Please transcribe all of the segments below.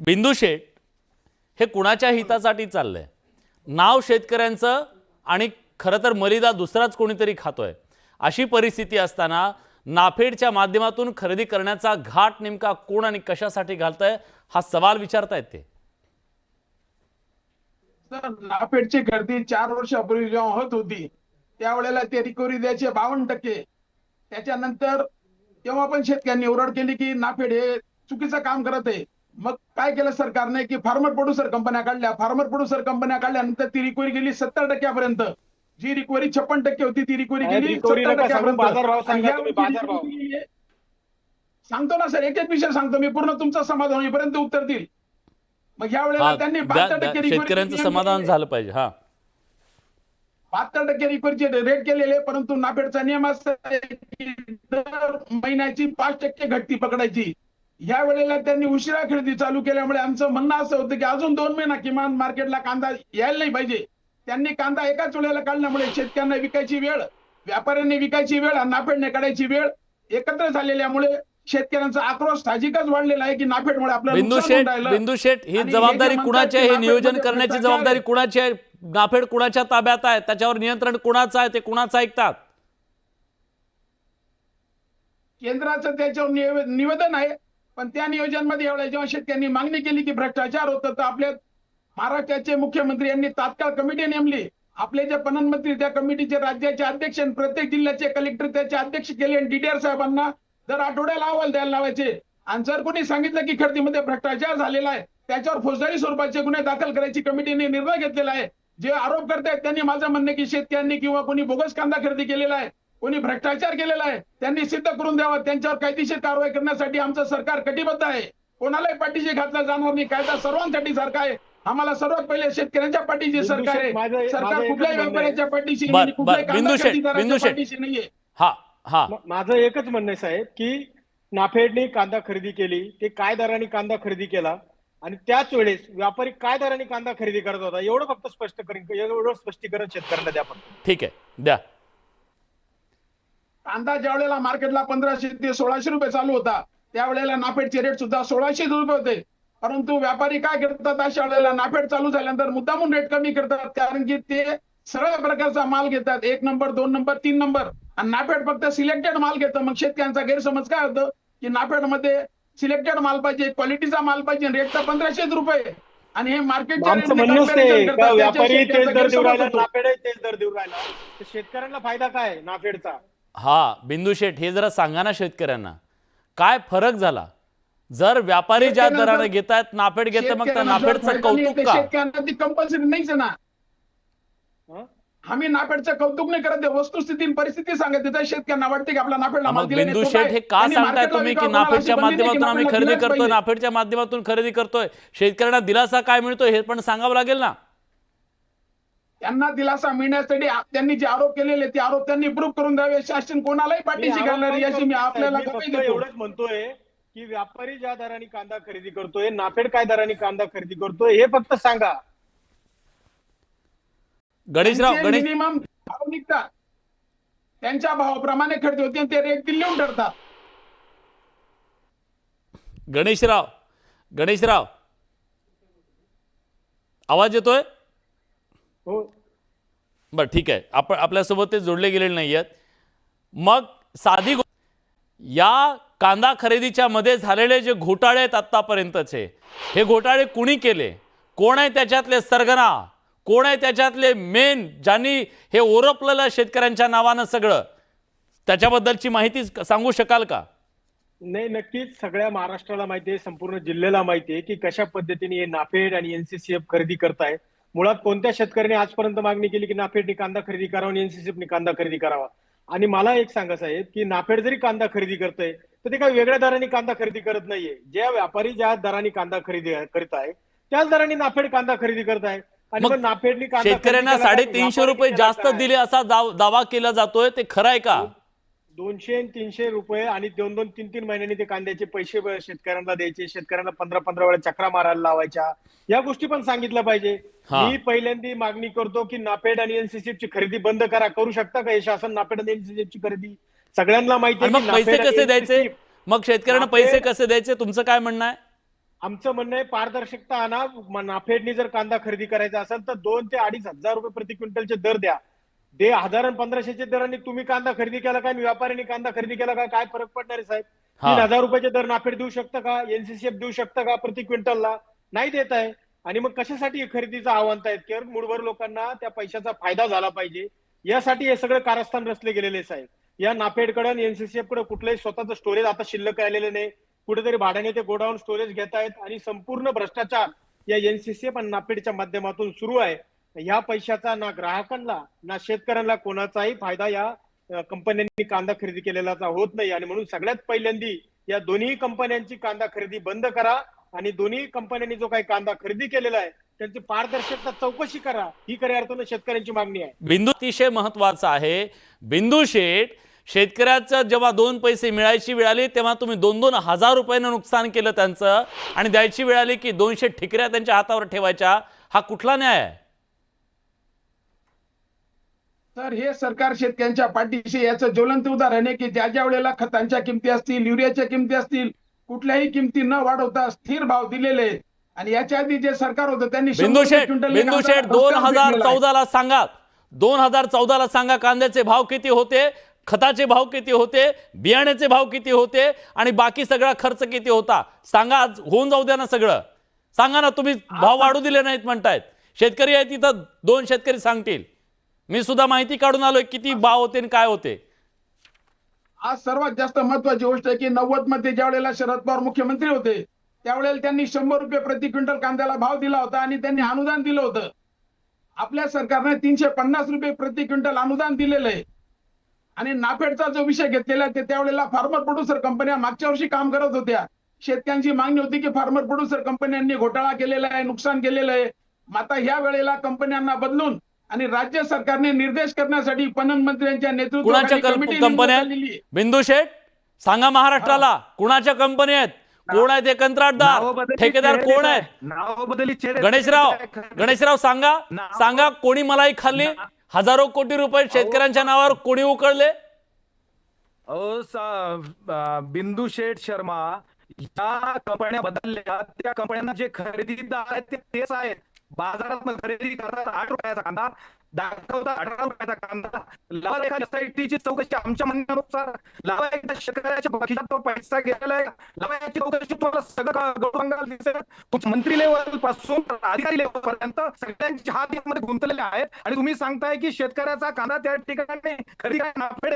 बिंदू शेठ हे कुणाच्या हितासाठी चाललंय? नाव शेतकऱ्यांचं आणि खरं तर मलिदा दुसराच कोणीतरी खातोय अशी परिस्थिती असताना नाफेडच्या माध्यमातून खरेदी करण्याचा घाट नेमका कोण आणि कशासाठी घालतंय हा सवाल विचारतायत ते। सर, नाफेडची खरेदी 4 वर्षापूर्वी जेव्हा होत होती त्यावेळेला ते रिकव्हरी द्यायचे 52%। त्याच्यानंतर तेव्हा पण शेतकऱ्यांनी ओरड केली की नाफेड हे चुकीचं काम करत आहे। मग काय केलं सरकारने की फार्मर प्रोड्युसर कंपन्या काढल्या। फार्मर प्रोड्युसर कंपन्या काढल्यानंतर ती रिकव्हरी गेली 70%पर्यंत। जी रिकव्हरी 56% होती ती रिकव्हरी गेली 70%पर्यंत। बाजारभाव सांगा तुम्ही, यावर्षी बाजारभाव recovery गेली सांगतो ना सर, एक एक विषय सांगतो मी, पूर्ण तुमचं समाधान होईपर्यंत उत्तर देईल। मग या वेळेला त्यांनी 72% शेतकऱ्यांचं समाधान झालं पाहिजे। हा 72% रिकव्हरीचे रेट केलेले, परंतु नाफेडचा नियम असा आहे की दर महिन्याची 5% घटती पकडायची। या वेळेला त्यांनी उशिरा खरेदी चालू केल्यामुळे आमचं म्हणणं असं होतं की अजून 2 महिना किमान मार्केटला कांदा यायला नाही पाहिजे। त्यांनी कांदा एकाच वेळेला काढल्यामुळे शेतकऱ्यांना विकायची वेळ, व्यापाऱ्यांनी विकायची वेळ आणि नाफेडने काढायची वेळ एकत्र झालेल्यामुळे शेतकऱ्यांचा आक्रोश साहजिकच वाढलेला आहे की नाफेडमुळे आपल्याला नुकसान होऊन राहिलं। बिंदू शेठ ही आणि जबाबदारी हे जे कुणाची म्हणतात आहे? की हे नियोजन नाफेडमध्ये करण्याची भ्रष्टाचार जबाबदारी आहे, कुणाची आहे? नाफेड कुणाच्या ताब्यात आहे? त्याच्यावर नियंत्रण कुणाचं आहे? ते कुणाचं ऐकतात? केंद्राचं त्याच्यावर निवेदन आहे, पण त्या नियोजनामध्ये एवढ्या जेव्हा शेतकऱ्यांनी मागणी केली की भ्रष्टाचार होतं तर आपल्या महाराष्ट्राचे मुख्यमंत्री यांनी तात्काळ कमिटी नेमली। आपले जे पणन मंत्री त्या कमिटीचे राज्याचे अध्यक्ष आणि प्रत्येक जिल्ह्याचे कलेक्टर त्याचे अध्यक्ष केले आणि डीडीआर साहेबांना दर आठवड्याला अहवाल द्यायला लावायचे। आणि जर कोणी सांगितलं की खरेदीमध्ये भ्रष्टाचार झालेला आहे त्याच्यावर फौजदारी स्वरूपाचे गुन्हे दाखल करायची कमिटीने निर्णय घेतलेला आहे। जे आरोप करतायत त्यांनी माझं म्हणणं की शेतकऱ्यांनी किंवा कोणी बोगस कांदा खरेदी केलेला आहे, कोणी भ्रष्टाचार केलेला आहे, त्यांनी सिद्ध करून द्यावं। त्यांच्यावर कायदेशीर कारवाई करण्यासाठी आमचं सरकार कटिबद्ध आहे। कोणालाही पाठीशी घातला जाणार नाही। कायदा सर्वांसाठी सारखा आहे। आम्हाला सर्वात पहिले शेतकऱ्यांच्या पाठीशी सरकार आहे। सरकार कुठल्याही व्यापाऱ्याच्या पाठीशी नाही, कुठल्याही कांदा खरेदीदाराच्या पाठीशी नाहीये। हा हा माझं एकच म्हणणं आहे साहेब की नाफेडने कांदा खरेदी केली, ते काय दराने कांदा खरेदी केला आणि त्याच वेळेस व्यापारी काय दराने कांदा खरेदी करत होता एवढं फक्त एवढं स्पष्टीकरण शेतकऱ्यांना द्या फक्त। ठीक आहे द्या। कांदा ज्या वेळेला मार्केटला 1500 ते 1600 रुपये चालू होता त्यावेळेला नाफेडचे रेट सुद्धा 1600 रुपये होते। परंतु व्यापारी काय करतात, अशा वेळेला नाफेड चालू झाल्यानंतर मुद्दामून रेट कमी करतात, कारण की ते सगळ्या प्रकारचा माल घेतात, 1 नंबर 2 नंबर 3 नंबर, आणि नाफेड फक्त सिलेक्टेड माल घेतं। मग शेतकऱ्यांचा गैरसमज काय होतं की नाफेड मध्ये सिलेक्टेड माल पाहिजे, क्वालिटीचा माल पाहिजे, रेट तर 1500 रुपये आणि हे मार्केटच्या आमचं म्हणणंच ते का व्यापारी तेच दर देऊ राहिला, नाफेड तेच दर देऊ राहिला, तर शेतकऱ्यांना फायदा काय आहे नाफेडचा? हा बिंदू शेठ हे जरा सांगा ना शेतकऱ्यांना काय फरक झाला? जर व्यापारी ज्या दराने घेतात नाफेड घेतं, मग त्या नाफेडचं कौतुक का? शेतकऱ्यांना ती कंपल्सरी नाहीच ना। आम्ही नाफेडचं कौतुक नाही करत, वस्तुस्थिती परिस्थिती सांगत आहे। शेतकऱ्यांना वाटते की आपला नाफेडला माल दिला बिंदू शेठ हे का सांगताय तुम्ही की नाफेडच्या माध्यमातून आम्ही खरेदी करतोय, नाफेडच्या माध्यमातून खरेदी करतोय? शेतकऱ्यांना दिलासा काय मिळतोय हे पण सांगावं लागेल ना। त्यांना दिलासा मिळण्यासाठी त्यांनी जे आरोप केलेले ते आरोप त्यांनी प्रूव्ह करून द्यावे। शासन कोणालाही पाठीशी घालणार याची मी आपल्याला एवढंच म्हणतोय की व्यापारी ज्या दराने कांदा खरेदी करतोय, नाफेड काय दराने कांदा खरेदी करतोय हे फक्त सांगा। गणेशराव मिनिमम भाव निघतात, त्यांच्या भावाप्रमाणे खरेदी होते आणि ते रेट दिल्लीहून ठरतात। गणेशराव आवाज येतोय? हो बर ठीक आहे, आपण आपल्यासोबत ते जोडले गेलेले नाही आहेत। मग साधी या कांदा खरेदीच्या मध्ये झालेले जे घोटाळे आहेत आतापर्यंतचे, हे घोटाळे कुणी केले? कोण आहे त्याच्यातले सरगना? कोण आहे त्याच्यातले मेन ज्यांनी हे ओरपलेलं शेतकऱ्यांच्या नावानं सगळं? त्याच्याबद्दलची माहिती सांगू शकाल का? नाही, नक्कीच सगळ्या महाराष्ट्राला माहिती आहे, संपूर्ण जिल्ह्याला माहिती आहे की कशा पद्धतीने हे नाफेड आणि एनसीसीएफ खरेदी करताय। मुळात कोणत्या शेतकऱ्याने आजपर्यंत मागणी केली की नाफेडने कांदा खरेदी करावा आणि एनसीसीएफने कांदा खरेदी करावा? आणि मला एक सांगा साहेब की नाफेड जरी कांदा खरेदी करतंय तर ते काही वेगळ्या दराने कांदा खरेदी करत नाहीये। ज्या व्यापारी ज्या दराने कांदा खरेदी करत आहे त्याच दराने नाफेड कांदा खरेदी करत आहे। आणि मग नाफेडने शेतकऱ्यांना 350 रुपये जास्त दिले असा दावा केला जातोय, ते खरं आहे का? 200 आणि 300 रुपये आणि 2-2, 3-3 महिन्यांनी ते कांद्याचे पैसे शेतकऱ्यांना द्यायचे, शेतकऱ्यांना 15-15 वेळा चक्रा मारायला लावायच्या, या गोष्टी पण सांगितलं पाहिजे। मी पहिल्यांदा मागणी करतो की नाफेड आणि एनसीसीएफ ची खरेदी बंद करा। करू शकता का हे शासन नाफेड आणि एनसीसीएफ ची खरेदी? सगळ्यांना माहिती आहे। मग पैसे कसे द्यायचे? मग शेतकऱ्यांना पैसे कसे द्यायचे? तुमचं काय म्हणणं आहे? आमचं म्हणणं आहे पारदर्शकता आणा. नाफेडनी जर कांदा खरेदी करायचा असेल तर 2 ते 2.5 हजार रुपये प्रति क्विंटलचे दर द्या. 1000 आणि 1500चे दरांनी तुम्ही कांदा खरेदी केला काय आणि व्यापाऱ्यांनी कांदा खरेदी केला का, काय फरक पडणार आहे साहेब? हा. 3000 रुपयाचे दर नाफेड देऊ शकतं का, एनसीसीएफ देऊ शकतं का प्रति क्विंटलला? नाही देत आहे. आणि मग कशासाठी हे खरेदीचं आव्हान आहेत? केवळ मूळभर लोकांना त्या पैशाचा फायदा झाला पाहिजे यासाठी हे सगळं कारस्थान रचले गेलेले साहेब. या नाफेडकडे आणि एनसीसीएफ कडे कुठलंही स्वतःचं स्टोरेज आता शिल्लक राहिलेलं नाही. कुठेतरी भाड्याने ते गोडाऊन स्टोरेज घेत आहेत आणि संपूर्ण भ्रष्टाचार या एनसीसीएफ आणि नाफेडच्या माध्यमातून सुरू आहे. या पैशाचा ना ग्राहकांना ना शेतकऱ्यांना कोणाचाही फायदा या कंपन्यांनी कांदा खरेदी केलेलाचा होत नाही. आणि म्हणून सगळ्यात पहिल्यांदी या दोन्ही कंपन्यांची कांदा खरेदी बंद करा आणि दोन्ही कंपन्यांनी जो काही कांदा खरेदी केलेला आहे त्यांची पारदर्शकता चौकशी करा, ही खऱ्या अर्थानं शेतकऱ्यांची मागणी आहे. बिंदू अतिशय महत्वाचा आहे. बिंदू शेठ, शेतकऱ्याचं जेव्हा 2 पैसे मिळायची वेळ आली तेव्हा तुम्ही 2-2 हजार रुपयानं नुकसान केलं त्यांचं, आणि द्यायची वेळ आली की 200 ठिकऱ्या त्यांच्या हातावर ठेवायच्या. हा कुठला न्याय आहे? तर हे सरकार शेतकऱ्यांच्या पाठीशी याचं ज्वलंत उदाहरण आहे की ज्या ज्या वेळेला खतांच्या किमती असतील, युरियाच्या किमती असतील, कुठल्याही किमती न वाढवता स्थिर भाव दिलेले आहेत. आणि याच्या आधी जे सरकार होतं त्यांनी बिंदू शेठ 2014ला सांगा, 2014ला सांगा कांद्याचे भाव किती होते, खताचे भाव किती होते, बियाण्याचे भाव किती होते आणि बाकी सगळा खर्च किती होता सांगा. आज होऊन जाऊ द्या ना सगळं. सांगा ना. तुम्ही भाव वाढू दिले नाहीत म्हणतायत. शेतकरी आहे तिथं 2 शेतकरी सांगतील. मी सुद्धा माहिती काढून आलोय किती भाव होते आणि काय होते. आज सर्वात जास्त महत्वाची गोष्ट आहे की 90 मध्ये ज्या वेळेला शरद पवार मुख्यमंत्री होते त्यावेळेला त्यांनी 100 रुपये प्रति क्विंटल कांद्याला भाव दिला होता आणि त्यांनी अनुदान दिलं होतं. आपल्या सरकारने 350 रुपये प्रति क्विंटल अनुदान दिलेलं आहे. आणि नाफेडचा जो विषय घेतलेला आहे त्यावेळेला फार्मर प्रोड्युसर कंपन्या मागच्या वर्षी काम करत होत्या. शेतकऱ्यांची मागणी होती की फार्मर प्रोड्युसर कंपन्यांनी घोटाळा केलेला आहे, नुकसान केलेलं आहे. आता ह्या वेळेला कंपन्यांना बदलून आणि राज्य सरकारने निर्देश करण्यासाठी पणन मंत्र्यांच्या कुणाच्या कंपन्या? बिंदू शेठ सांगा महाराष्ट्राला कुणाच्या कंपन्या आहेत, कोण आहेत हे कंत्राटदार, ठेकेदार कोण आहेत? गणेशराव सांगा कोणी मलाई खाल्ली? हजारो कोटी रुपये शेतकऱ्यांच्या नावावर कोणी उकळले? बिंदू शेठ शर्मा, या कंपन्या बदलल्या, त्या कंपन्यांना जे खरेदीदार आहेत ते तेच आहेत. बाजारात खरेदी करतात 8 रुपयाचा कांदा, दाखवतात 18 रुपयाचा कांदा. लावा एखाद्या सोसायटीची चौकशी आमच्या म्हणण्यानुसार, लावा एकदा शेतकऱ्याच्या खिशात तो पैसा गेलेला आहे, लावा याची चौकशी. तुम्हाला सगळं गौरंगाला दिसेल. मंत्री लेवल पासून अधिकारी लेवल पर्यंत सगळ्यांचे हात यामध्ये गुंतलेले आहेत. आणि तुम्ही सांगताय की शेतकऱ्याचा कांदा त्या ठिकाणी खरेदी काय नाफेड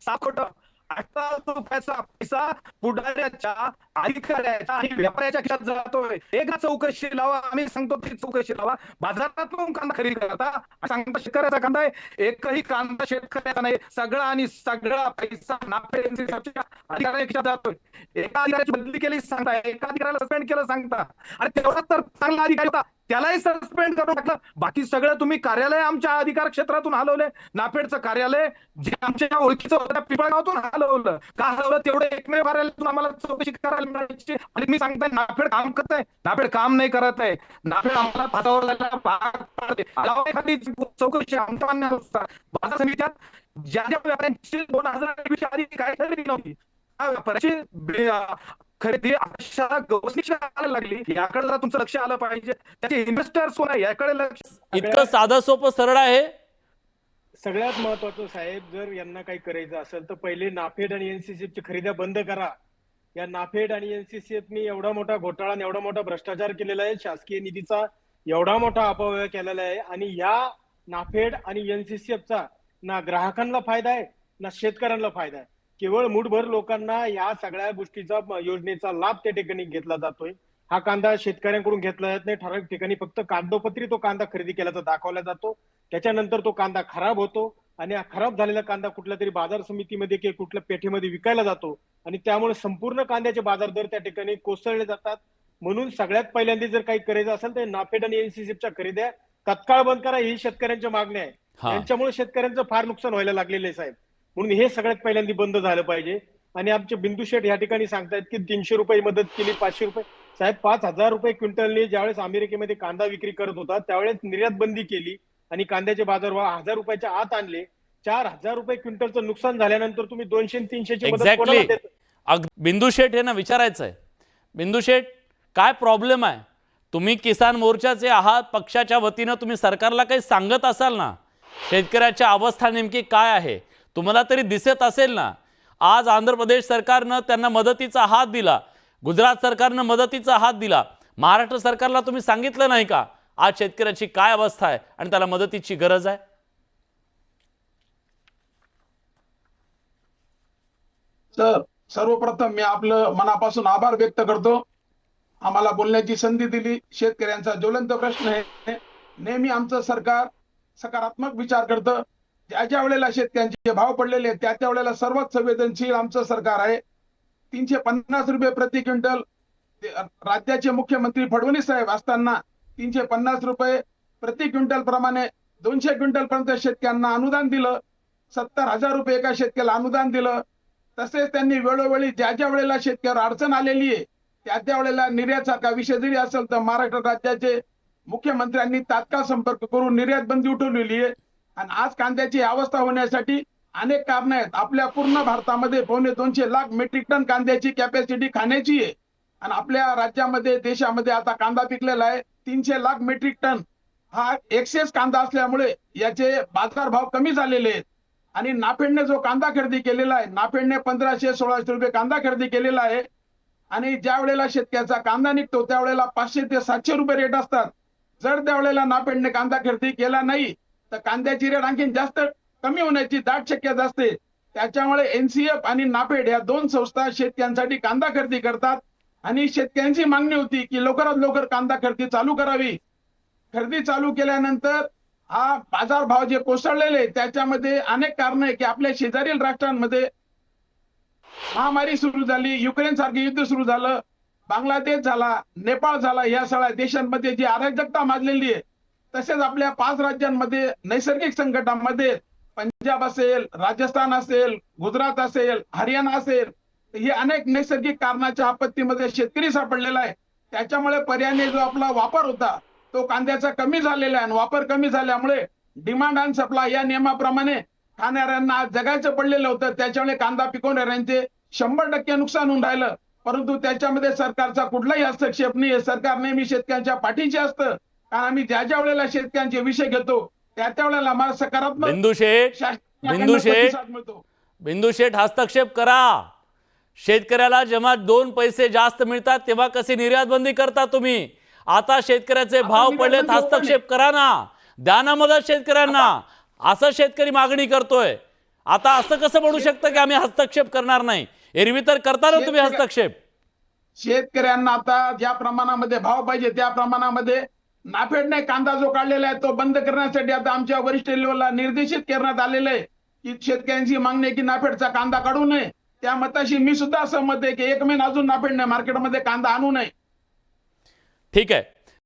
7 खोटं. 18 रुपयाचा पैसा पुढाऱ्याच्या, अधिकाऱ्याच्या आणि व्यापाऱ्याच्या खिशात जातोय. एकदा चौकशी लावा. आम्ही सांगतो ती चौकशी लावा. बाजारातून कांदा खरेदी करता सांगता शेतकऱ्याचा कांदा आहे. एकही कांदा शेतकऱ्याचा नाही. सगळा पैसा नाफेड अधिकाऱ्याच्या खिशात जातोय. एका अधिकाऱ्याची बदली केली सांगता, एका अधिकाऱ्याला सस्पेंड केलं सांगता. आणि तेवढा तर चांगला अधिकारी होता त्यालाही सस्पेंड करून टाकलं. बाकी सगळं तुम्ही कार्यालय आमच्या अधिकार क्षेत्रातून हलवले. नाफेडचं कार्यालय जे आमच्या ओळखीचं होतं त्या पिंपळगावातून हलवलं. का हलवलं? तेवढं एकमेव कार्यालयातून आम्हाला चौकशी करायला मिळायची. आणि मी सांगताय नाफेड काम करत आहे? नाफेड काम नाही करत आहे. नाफेड आम्हाला फासावर जायला भाग पाडते. एखादी चौकशी आमच्या म्हणण्यानुसार बाजार समित्यात ज्या ज्या व्यापाऱ्यांची 2021 आधी काय खरेदी नव्हती त्या व्यापाऱ्याची खरेदी अशा लागली. याकडे जरा तुमचं लक्ष आलं पाहिजे. त्याचे इन्व्हेस्टर्स कोण आहे याकडे लक्ष. इतकं साधं सोपं सरळ आहे. सगळ्यात महत्वाचं साहेब, जर यांना काही करायचं असेल तर पहिले नाफेड आणि एनसीसीएफची खरेदी बंद करा. या नाफेड आणि एनसीसीएफनी एवढा मोठा घोटाळा आणि एवढा मोठा भ्रष्टाचार केलेला आहे, शासकीय निधीचा एवढा मोठा अपव्यय केलेला आहे. आणि या नाफेड आणि एनसीसीएफचा ना ग्राहकांना फायदा आहे ना शेतकऱ्यांना फायदा आहे. केवळ मूठभर लोकांना या सगळ्या गोष्टीचा, योजनेचा लाभ त्या ठिकाणी घेतला जातोय. हा कांदा शेतकऱ्यांकडून घेतला जात नाही. ठराविक ठिकाणी फक्त कागदोपत्री तो कांदा खरेदी केल्याचा दाखवला जातो. त्याच्यानंतर तो कांदा खराब होतो आणि हा खराब झालेला कांदा कुठल्या तरी बाजार समितीमध्ये किंवा कुठल्या पेठेमध्ये विकायला जातो आणि त्यामुळे संपूर्ण कांद्याचे बाजार दर त्या ठिकाणी कोसळले जातात. म्हणून सगळ्यात पहिल्यांदा जर काही करायचं असेल तर नाफेड आणि एनसीसीएफच्या खरेद्या तत्काळ बंद करा, ही शेतकऱ्यांच्या मागणी आहे. त्यांच्यामुळे शेतकऱ्यांचं फार नुकसान व्हायला लागलेलं आहे साहेब. म्हणून हे सगळ्यात पहिल्यांदा बंद झालं पाहिजे. आणि आमचे बिंदू शेठ या ठिकाणी सांगतायत की 300 रुपये मदत केली, 500 रुपये. साहेब 5000 रुपये क्विंटलने ज्यावेळेस अमेरिकेमध्ये कांदा विक्री करत होता त्यावेळेस निर्यात बंदी केली आणि कांद्याचे बाजारभाव 1000 रुपयाच्या आत आणले. 4000 रुपये क्विंटलचं नुकसान झाल्यानंतर तुम्ही 200-300 ची मदत कोणाला देता? बिंदू शेठ हे ना विचारायचं आहे. बिंदू शेठ काय प्रॉब्लेम आहे? तुम्ही किसान मोर्चाचे आहात, पक्षाच्या वतीनं तुम्ही सरकारला काही सांगत असाल ना, शेतकऱ्याची अवस्था नेमकी काय आहे तुम्हाला तरी दिसत असेल ना. आज आंध्र प्रदेश सरकारनं त्यांना मदतीचा हात दिला, गुजरात सरकारनं मदतीचा हात दिला, महाराष्ट्र सरकारला तुम्ही सांगितलं नाही का आज शेतकऱ्याची काय अवस्था आहे आणि त्याला मदतीची गरज आहे? तर सर्वप्रथम मी आपलं मनापासून आभार व्यक्त करतो. आम्हाला बोलण्याची संधी दिली. शेतकऱ्यांचा ज्वलंत प्रश्न आहे. नेहमी आमचं सरकार सकारात्मक विचार करतं. ज्या वेळेला शेतकऱ्यांचे भाव पडलेले आहेत त्या वेळेला सर्वात संवेदनशील आमचं सरकार आहे. 350 रुपये प्रति क्विंटल राज्याचे मुख्यमंत्री फडणवीस साहेब असताना 350 रुपये प्रति क्विंटल प्रमाणे 200 क्विंटल पर्यंत शेतकऱ्यांना अनुदान दिलं. 70,000 रुपये एका शेतकऱ्याला अनुदान दिलं. तसेच त्यांनी वेळोवेळी ज्या वेळेला शेतकऱ्यावर अडचण आलेली आहे त्या वेळेला निर्यातसारखा विषय जरी असेल तर महाराष्ट्र राज्याचे मुख्यमंत्र्यांनी तात्काळ संपर्क करून निर्यात बंदी उठवलेली आहे. आणि आज कांद्याची अवस्था होण्यासाठी अनेक कारण आहेत. आपल्या पूर्ण भारतामध्ये 2.25 लाख मेट्रिक टन कांद्याची कॅपॅसिटी खाण्याची आहे आणि आपल्या राज्यामध्ये देशामध्ये आता कांदा पिकलेला आहे 300 लाख मेट्रिक टन. हा एक्सेस कांदा असल्यामुळे याचे बाजारभाव कमी झालेले आहेत. आणि नाफेडने जो कांदा खरेदी केलेला आहे, नाफेडने 1500-1600 रुपये कांदा खरेदी केलेला आहे. आणि ज्या वेळेला शेतकऱ्याचा कांदा निघतो त्यावेळेला 500 ते 700 रुपये रेट असतात. जर त्यावेळेला नाफेडने कांदा खरेदी केला नाही तर कांद्याची रेट आणखी जास्त कमी होण्याची दाट शक्यता असते. त्याच्यामुळे एनसीएफ आणि नाफेड या दोन संस्था शेतकऱ्यांसाठी कांदा खरेदी करतात. आणि शेतकऱ्यांची मागणी होती की लवकरात लवकर कांदा खरेदी चालू करावी. खरेदी चालू केल्यानंतर हा बाजारभाव जे कोसळलेले त्याच्यामध्ये अनेक कारण आहे की आपल्या शेजारील राष्ट्रांमध्ये महामारी सुरू झाली, युक्रेन सारखे युद्ध सुरू झालं, बांगलादेश झाला, नेपाळ झाला, या सगळ्या देशांमध्ये जी अराजकता माजलेली आहे. तसेच आपल्या 5 राज्यांमध्ये नैसर्गिक संकटामध्ये पंजाब असेल, राजस्थान असेल, गुजरात असेल, हरियाणा असेल, हे अनेक नैसर्गिक कारणाच्या आपत्तीमध्ये शेतकरी सापडलेला आहे. त्याच्यामुळे पर्यायाने जो आपला वापर होता तो कांद्याचा कमी झालेला आहे. आणि वापर कमी झाल्यामुळे डिमांड अँड सप्लाय या नियमाप्रमाणे खाणाऱ्यांना आज जगायचं पडलेलं होतं. त्याच्यामुळे कांदा पिकवणाऱ्यांचे 100% नुकसान होऊन राहिलं. परंतु त्याच्यामध्ये सरकारचा कुठलाही हस्तक्षेप नाही. सरकार नेहमी शेतकऱ्यांच्या पाठीशी असतं. कारण आम्ही ज्या वेळेला शेतकऱ्यांचे विषय घेतो त्या वेळेला आम्हाला सकारात्मक बिंदू शेठ हस्तक्षेप करा. शेतकऱ्याला जेव्हा 2 पैसे जास्त मिळतात तेव्हा कशी निर्यात बंदी करता तुम्ही? आता शेतकऱ्याचे भाव पडलेत, हस्तक्षेप करा ना, द्या ना मदत शेतकऱ्यांना. असं शेतकरी मागणी करतोय. आता असं कसं म्हणू शकतं की आम्ही हस्तक्षेप करणार नाही? एरवी तर करता ना तुम्ही हस्तक्षेप. शेतकऱ्यांना आता ज्या प्रमाणामध्ये भाव पाहिजे त्या प्रमाणामध्ये नाफेडने कांदा जो काढलेला आहे तो बंद करण्यासाठी आता आमच्या वरिष्ठ लेवलला निर्देशित करण्यात आलेलं आहे की शेतकऱ्यांची मागणी आहे की नाफेडचा कांदा काढू नये. त्या मताशी मी सुद्धा सहमत आहे की 1 महिना अजून नाफेडने मार्केटमध्ये कांदा आणू नये. ठीक आहे.